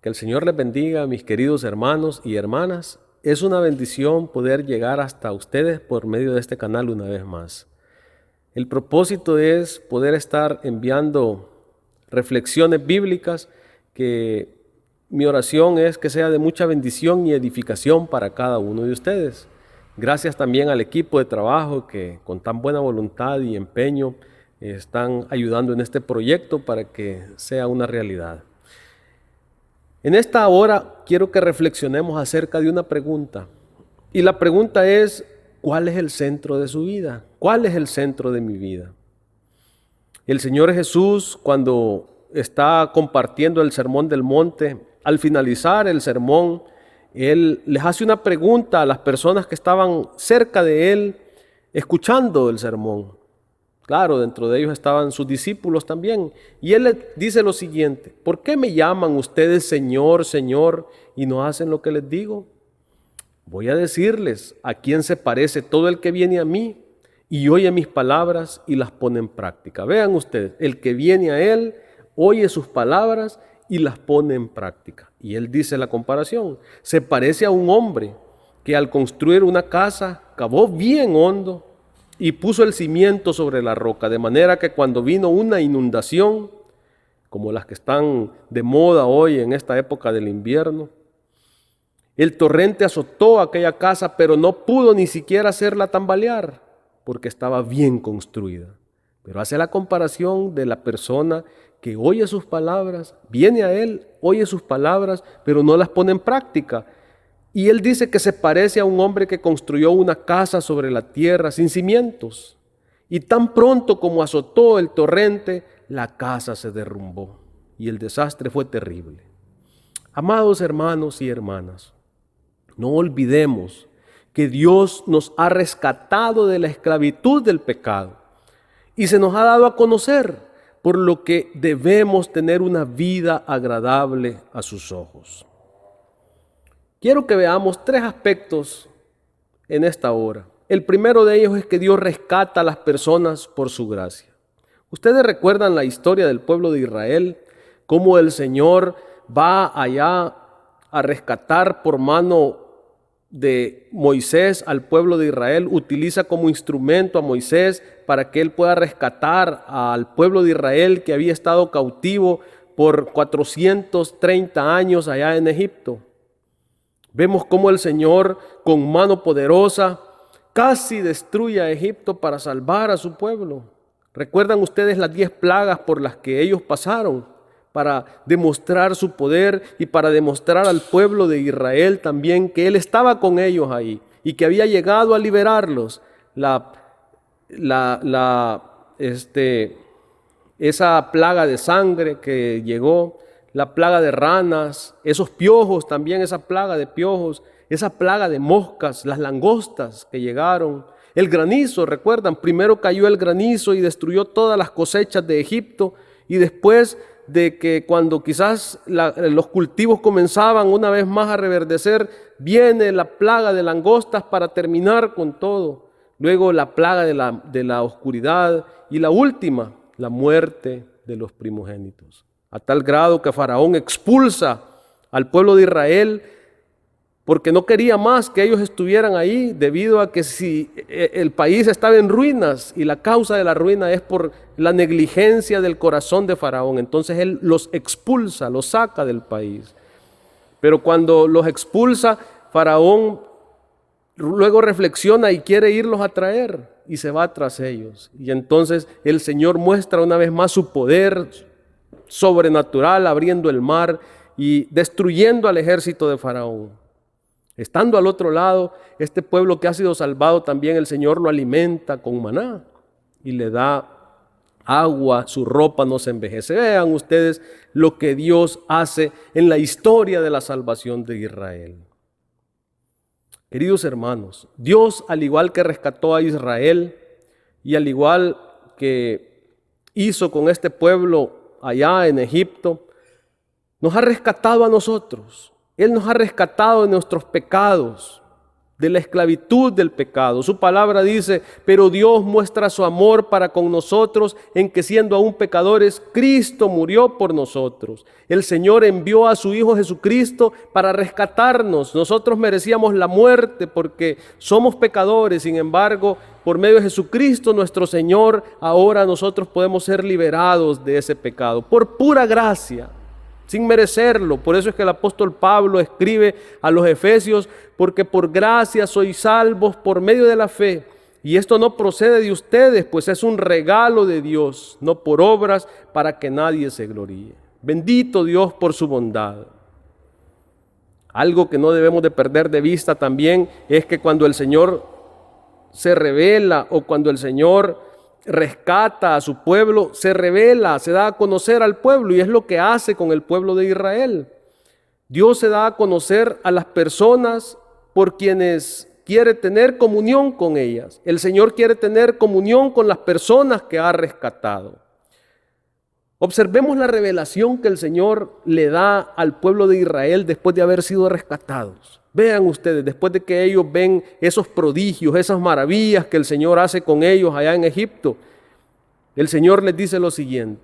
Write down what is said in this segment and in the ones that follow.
Que el Señor les bendiga, mis queridos hermanos y hermanas. Es una bendición poder llegar hasta ustedes por medio de este canal una vez más. El propósito es poder estar enviando reflexiones bíblicas que mi oración es que sea de mucha bendición y edificación para cada uno de ustedes. Gracias también al equipo de trabajo que con tan buena voluntad y empeño están ayudando en este proyecto para que sea una realidad. En esta hora quiero que reflexionemos acerca de una pregunta. Y la pregunta es, ¿cuál es el centro de su vida? ¿Cuál es el centro de mi vida? El Señor Jesús, cuando está compartiendo el Sermón del Monte, al finalizar el sermón, Él les hace una pregunta a las personas que estaban cerca de Él, escuchando el sermón. Claro, dentro de ellos estaban sus discípulos también. Y Él les dice lo siguiente: ¿por qué me llaman ustedes Señor, Señor, y no hacen lo que les digo? Voy a decirles a quién se parece todo el que viene a mí y oye mis palabras y las pone en práctica. Vean ustedes, el que viene a Él oye sus palabras y las pone en práctica. Y Él dice la comparación: se parece a un hombre que al construir una casa cavó bien hondo y puso el cimiento sobre la roca, de manera que cuando vino una inundación, como las que están de moda hoy en esta época del invierno, el torrente azotó aquella casa, pero no pudo ni siquiera hacerla tambalear, porque estaba bien construida. Pero hace la comparación de la persona que oye sus palabras, viene a Él, oye sus palabras, pero no las pone en práctica. Y Él dice que se parece a un hombre que construyó una casa sobre la tierra sin cimientos. Y tan pronto como azotó el torrente, la casa se derrumbó y el desastre fue terrible. Amados hermanos y hermanas, no olvidemos que Dios nos ha rescatado de la esclavitud del pecado y se nos ha dado a conocer, por lo que debemos tener una vida agradable a sus ojos. Quiero que veamos tres aspectos en esta hora. El primero de ellos es que Dios rescata a las personas por su gracia. Ustedes recuerdan la historia del pueblo de Israel, cómo el Señor va allá a rescatar por mano de Moisés al pueblo de Israel, utiliza como instrumento a Moisés para que él pueda rescatar al pueblo de Israel que había estado cautivo por 430 años allá en Egipto. Vemos cómo el Señor con mano poderosa casi destruye a Egipto para salvar a su pueblo. ¿Recuerdan ustedes las 10 plagas por las que ellos pasaron para demostrar su poder y para demostrar al pueblo de Israel también que Él estaba con ellos ahí y que había llegado a liberarlos? Esa plaga de sangre que llegó, la plaga de ranas, esos piojos también, esa plaga de piojos, esa plaga de moscas, las langostas que llegaron, el granizo, recuerdan, primero cayó el granizo y destruyó todas las cosechas de Egipto, y después de que cuando quizás los cultivos comenzaban una vez más a reverdecer, viene la plaga de langostas para terminar con todo. Luego la plaga de la oscuridad y la última, la muerte de los primogénitos. A tal grado que Faraón expulsa al pueblo de Israel porque no quería más que ellos estuvieran ahí, debido a que si el país estaba en ruinas y la causa de la ruina es por la negligencia del corazón de Faraón, entonces él los expulsa, los saca del país. Pero cuando los expulsa, Faraón luego reflexiona y quiere irlos a traer y se va tras ellos. Y entonces el Señor muestra una vez más su poder sobrenatural, abriendo el mar y destruyendo al ejército de Faraón. Estando al otro lado, este pueblo que ha sido salvado también el Señor lo alimenta con maná y le da agua, su ropa no se envejece. Vean ustedes lo que Dios hace en la historia de la salvación de Israel. Queridos hermanos, Dios, al igual que rescató a Israel y al igual que hizo con este pueblo allá en Egipto, nos ha rescatado a nosotros. Él nos ha rescatado de nuestros pecados de la esclavitud del pecado. Su palabra dice, pero Dios muestra su amor para con nosotros en que siendo aún pecadores, Cristo murió por nosotros. El Señor envió a su Hijo Jesucristo para rescatarnos. Nosotros merecíamos la muerte porque somos pecadores. Sin embargo, por medio de Jesucristo nuestro Señor, ahora nosotros podemos ser liberados de ese pecado. Por pura gracia, sin merecerlo. Por eso es que el apóstol Pablo escribe a los Efesios, porque por gracia sois salvos por medio de la fe. Y esto no procede de ustedes, pues es un regalo de Dios, no por obras, para que nadie se gloríe. Bendito Dios por su bondad. Algo que no debemos de perder de vista también es que cuando el Señor se revela o cuando el Señor rescata a su pueblo, se revela, se da a conocer al pueblo, y es lo que hace con el pueblo de Israel. Dios se da a conocer a las personas por quienes quiere tener comunión con ellas. El Señor quiere tener comunión con las personas que ha rescatado. Observemos la revelación que el Señor le da al pueblo de Israel después de haber sido rescatados. Vean ustedes, después de que ellos ven esos prodigios, esas maravillas que el Señor hace con ellos allá en Egipto, el Señor les dice lo siguiente.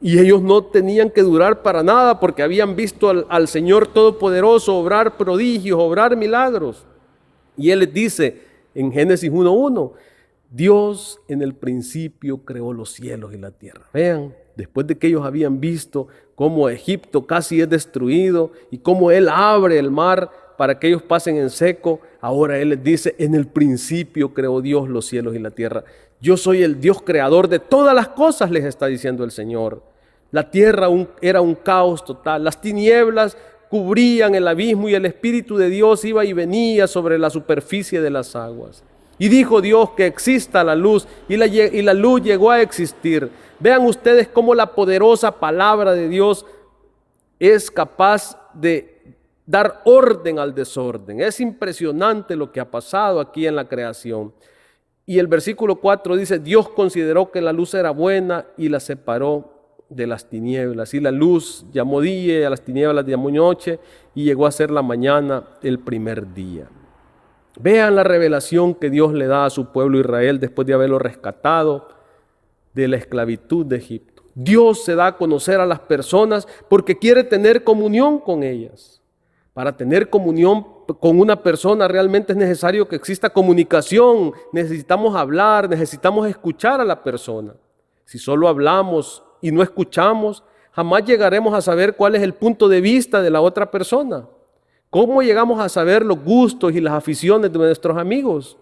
Y ellos no tenían que durar para nada porque habían visto al Señor Todopoderoso obrar prodigios, obrar milagros. Y Él les dice en Génesis 1:1, Dios en el principio creó los cielos y la tierra. Vean, después de que ellos habían visto cómo Egipto casi es destruido y cómo Él abre el mar para que ellos pasen en seco, ahora Él les dice, en el principio creó Dios los cielos y la tierra. Yo soy el Dios creador de todas las cosas, les está diciendo el Señor. La tierra era un caos total, las tinieblas cubrían el abismo y el Espíritu de Dios iba y venía sobre la superficie de las aguas. Y dijo Dios que exista la luz, y la luz llegó a existir. Vean ustedes cómo la poderosa palabra de Dios es capaz de dar orden al desorden. Es impresionante lo que ha pasado aquí en la creación. Y el versículo 4 dice, Dios consideró que la luz era buena y la separó de las tinieblas. Y la luz llamó día y a las tinieblas llamó noche, y llegó a ser la mañana el primer día. Vean la revelación que Dios le da a su pueblo Israel después de haberlo rescatado de la esclavitud de Egipto. Dios se da a conocer a las personas porque quiere tener comunión con ellas. Para tener comunión con una persona realmente es necesario que exista comunicación. Necesitamos hablar, necesitamos escuchar a la persona. Si solo hablamos y no escuchamos, jamás llegaremos a saber cuál es el punto de vista de la otra persona. ¿Cómo llegamos a saber los gustos y las aficiones de nuestros amigos?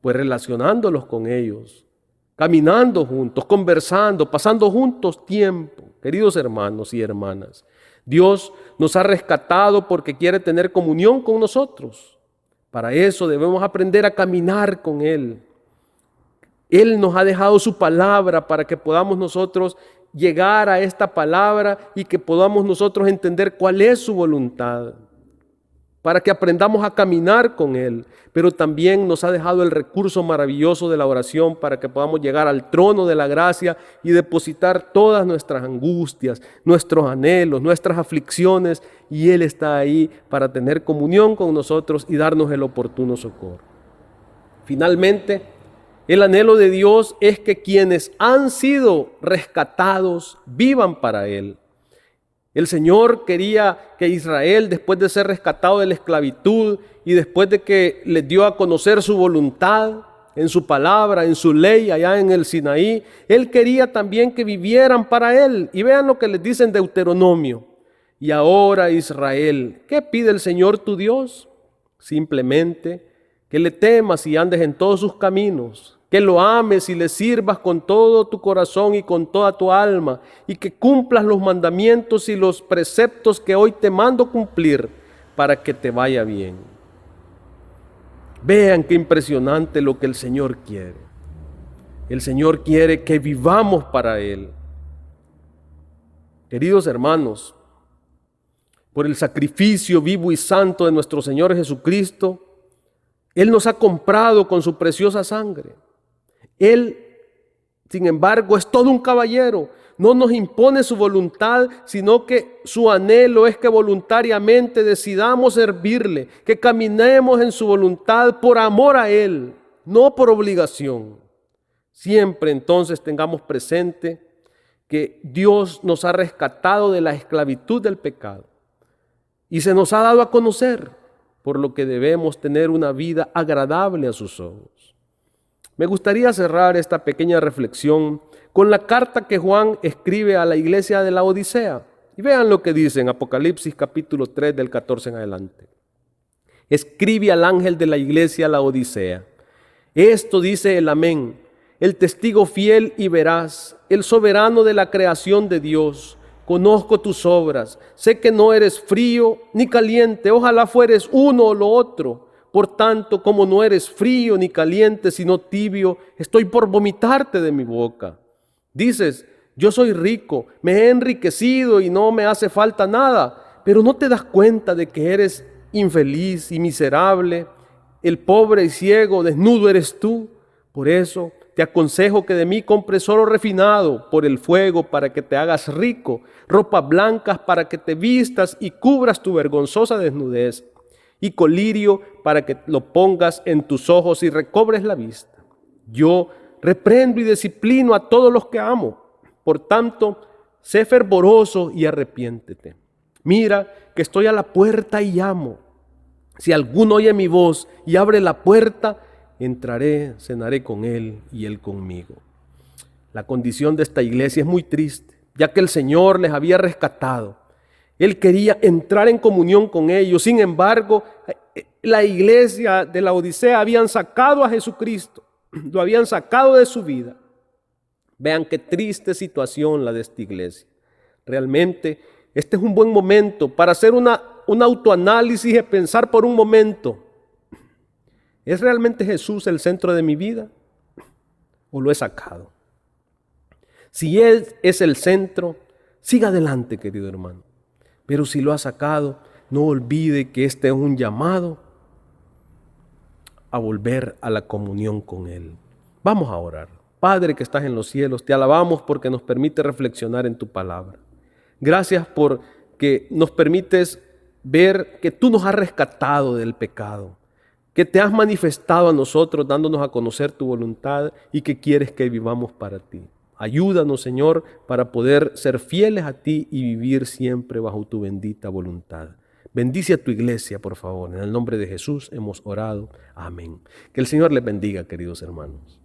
Pues relacionándolos con ellos, caminando juntos, conversando, pasando juntos tiempo. Queridos hermanos y hermanas, Dios nos ha rescatado porque quiere tener comunión con nosotros. Para eso debemos aprender a caminar con Él. Él nos ha dejado su palabra para que podamos nosotros llegar a esta palabra y que podamos nosotros entender cuál es su voluntad, para que aprendamos a caminar con Él. Pero también nos ha dejado el recurso maravilloso de la oración para que podamos llegar al trono de la gracia y depositar todas nuestras angustias, nuestros anhelos, nuestras aflicciones, y Él está ahí para tener comunión con nosotros y darnos el oportuno socorro. Finalmente, el anhelo de Dios es que quienes han sido rescatados vivan para Él. El Señor quería que Israel, después de ser rescatado de la esclavitud y después de que les dio a conocer su voluntad en su palabra, en su ley allá en el Sinaí, Él quería también que vivieran para Él. Y vean lo que les dice en Deuteronomio. Y ahora, Israel, ¿qué pide el Señor tu Dios? Simplemente que le temas y andes en todos sus caminos, que lo ames y le sirvas con todo tu corazón y con toda tu alma, y que cumplas los mandamientos y los preceptos que hoy te mando cumplir para que te vaya bien. Vean qué impresionante lo que el Señor quiere. El Señor quiere que vivamos para Él. Queridos hermanos, por el sacrificio vivo y santo de nuestro Señor Jesucristo, Él nos ha comprado con su preciosa sangre. Él, sin embargo, es todo un caballero. no nos impone su voluntad, sino que su anhelo es que voluntariamente decidamos servirle, que caminemos en su voluntad por amor a Él, no por obligación. Siempre entonces tengamos presente que Dios nos ha rescatado de la esclavitud del pecado y se nos ha dado a conocer, por lo que debemos tener una vida agradable a sus ojos. Me gustaría cerrar esta pequeña reflexión con la carta que Juan escribe a la iglesia de la Odisea. Y vean lo que dice en Apocalipsis capítulo 3 del 14 en adelante. Escribe al ángel de la iglesia la Odisea. Esto dice el Amén, el testigo fiel y veraz, el soberano de la creación de Dios. Conozco tus obras, sé que no eres frío ni caliente, ojalá fueres uno o lo otro. Por tanto, como no eres frío ni caliente, sino tibio, estoy por vomitarte de mi boca. Dices, yo soy rico, me he enriquecido y no me hace falta nada, pero no te das cuenta de que eres infeliz y miserable, el pobre y ciego, desnudo eres tú. Por eso te aconsejo que de mí compres oro refinado por el fuego para que te hagas rico, ropas blancas para que te vistas y cubras tu vergonzosa desnudez, y colirio para que lo pongas en tus ojos y recobres la vista. Yo reprendo y disciplino a todos los que amo. Por tanto, sé fervoroso y arrepiéntete. Mira que estoy a la puerta y llamo. Si alguno oye mi voz y abre la puerta, entraré, cenaré con él y él conmigo. La condición de esta iglesia es muy triste, ya que el Señor les había rescatado. Él quería entrar en comunión con ellos. Sin embargo, la iglesia de la Odisea habían sacado a Jesucristo, lo habían sacado de su vida. Vean qué triste situación la de esta iglesia. Realmente, este es un buen momento para hacer un autoanálisis y pensar por un momento, ¿es realmente Jesús el centro de mi vida o lo he sacado? Si Él es el centro, siga adelante, querido hermano. Pero si lo ha sacado, no olvide que este es un llamado a volver a la comunión con Él. Vamos a orar. Padre que estás en los cielos, te alabamos porque nos permite reflexionar en tu palabra. Gracias porque nos permites ver que tú nos has rescatado del pecado, que te has manifestado a nosotros dándonos a conocer tu voluntad y que quieres que vivamos para ti. Ayúdanos, Señor, para poder ser fieles a ti y vivir siempre bajo tu bendita voluntad. Bendice a tu iglesia, por favor. En el nombre de Jesús hemos orado. Amén. Que el Señor les bendiga, queridos hermanos.